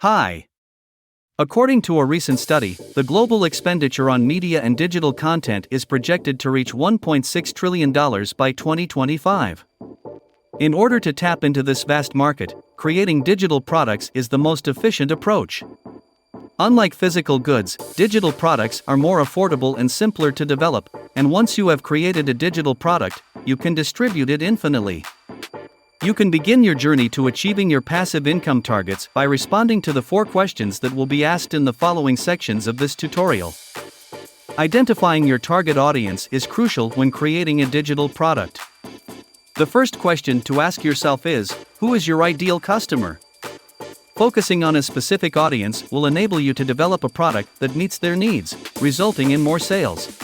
Hi. According to a recent study, the global expenditure on media and digital content is projected to reach $1.6 trillion by 2025. In order to tap into this vast market, creating digital products is the most efficient approach. Unlike physical goods, digital products are more affordable and simpler to develop, and once you have created a digital product, you can distribute it infinitely. You can begin your journey to achieving your passive income targets by responding to the 4 questions that will be asked in the following sections of this tutorial. Identifying your target audience is crucial when creating a digital product. The first question to ask yourself is, who is your ideal customer? Focusing on a specific audience will enable you to develop a product that meets their needs, resulting in more sales.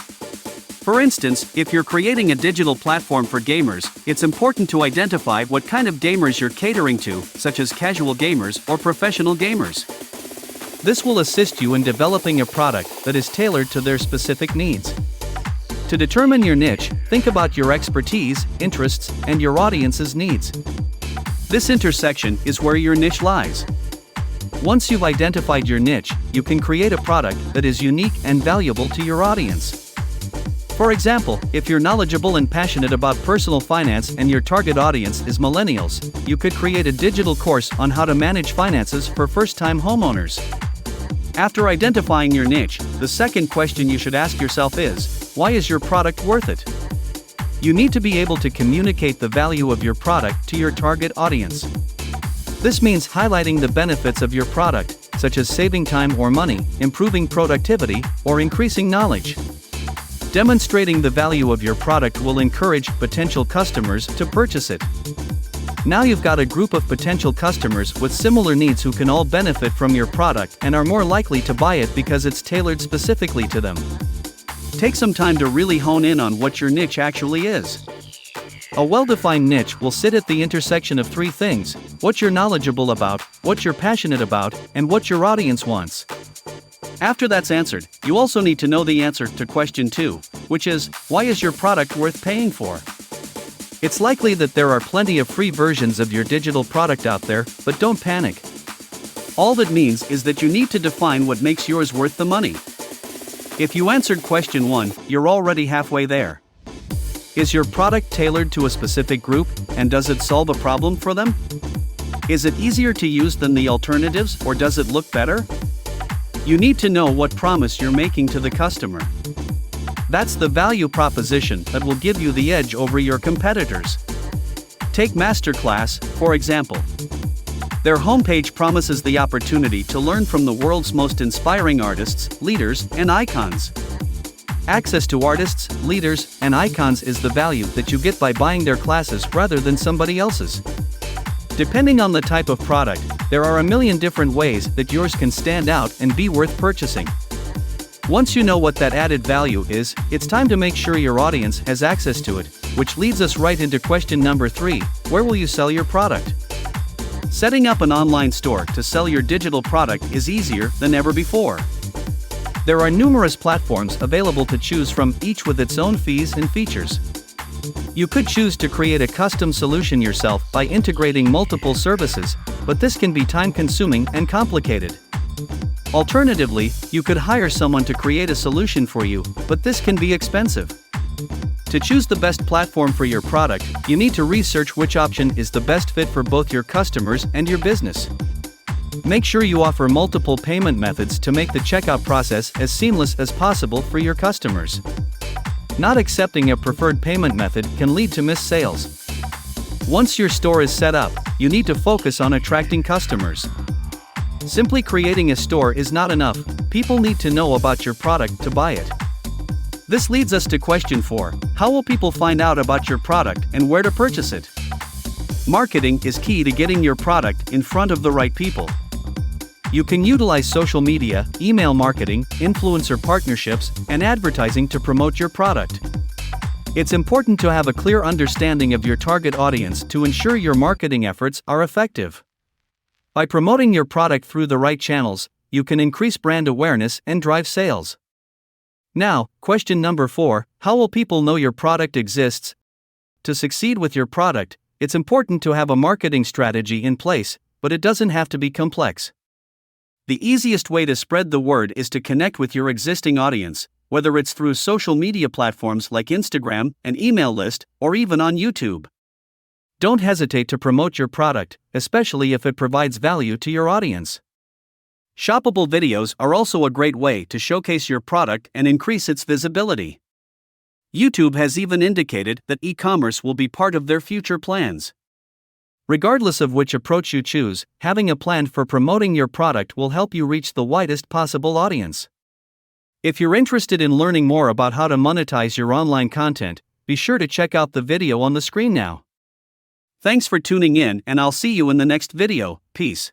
For instance, if you're creating a digital platform for gamers, it's important to identify what kind of gamers you're catering to, such as casual gamers or professional gamers. This will assist you in developing a product that is tailored to their specific needs. To determine your niche, think about your expertise, interests, and your audience's needs. This intersection is where your niche lies. Once you've identified your niche, you can create a product that is unique and valuable to your audience. For example, if you're knowledgeable and passionate about personal finance and your target audience is millennials, you could create a digital course on how to manage finances for first-time homeowners. After identifying your niche, the second question you should ask yourself is, why is your product worth it? You need to be able to communicate the value of your product to your target audience. This means highlighting the benefits of your product, such as saving time or money, improving productivity, or increasing knowledge. Demonstrating the value of your product will encourage potential customers to purchase it. Now you've got a group of potential customers with similar needs who can all benefit from your product and are more likely to buy it because it's tailored specifically to them. Take some time to really hone in on what your niche actually is. A well-defined niche will sit at the intersection of 3 things: what you're knowledgeable about, what you're passionate about, and what your audience wants. After that's answered, you also need to know the answer to question 2, which is, why is your product worth paying for? It's likely that there are plenty of free versions of your digital product out there, but don't panic. All that means is that you need to define what makes yours worth the money. If you answered question 1, you're already halfway there. Is your product tailored to a specific group, and does it solve a problem for them? Is it easier to use than the alternatives, or does it look better? You need to know what promise you're making to the customer. That's the value proposition that will give you the edge over your competitors. Take Masterclass, for example. Their homepage promises the opportunity to learn from the world's most inspiring artists, leaders, and icons. Access to artists, leaders, and icons is the value that you get by buying their classes rather than somebody else's. Depending on the type of product, there are a million different ways that yours can stand out and be worth purchasing. Once you know what that added value is, it's time to make sure your audience has access to it, which leads us right into question number 3, where will you sell your product? Setting up an online store to sell your digital product is easier than ever before. There are numerous platforms available to choose from, each with its own fees and features. You could choose to create a custom solution yourself by integrating multiple services, but this can be time-consuming and complicated. Alternatively, you could hire someone to create a solution for you, but this can be expensive. To choose the best platform for your product, you need to research which option is the best fit for both your customers and your business. Make sure you offer multiple payment methods to make the checkout process as seamless as possible for your customers. Not accepting a preferred payment method can lead to missed sales. Once your store is set up, you need to focus on attracting customers. Simply creating a store is not enough, people need to know about your product to buy it. This leads us to question 4, how will people find out about your product and where to purchase it? Marketing is key to getting your product in front of the right people. You can utilize social media, email marketing, influencer partnerships, and advertising to promote your product. It's important to have a clear understanding of your target audience to ensure your marketing efforts are effective. By promoting your product through the right channels, you can increase brand awareness and drive sales. Now, question number 4, how will people know your product exists? To succeed with your product, it's important to have a marketing strategy in place, but it doesn't have to be complex. The easiest way to spread the word is to connect with your existing audience, whether it's through social media platforms like Instagram, an email list, or even on YouTube. Don't hesitate to promote your product, especially if it provides value to your audience. Shoppable videos are also a great way to showcase your product and increase its visibility. YouTube has even indicated that e-commerce will be part of their future plans. Regardless of which approach you choose, having a plan for promoting your product will help you reach the widest possible audience. If you're interested in learning more about how to monetize your online content, be sure to check out the video on the screen now. Thanks for tuning in, and I'll see you in the next video. Peace.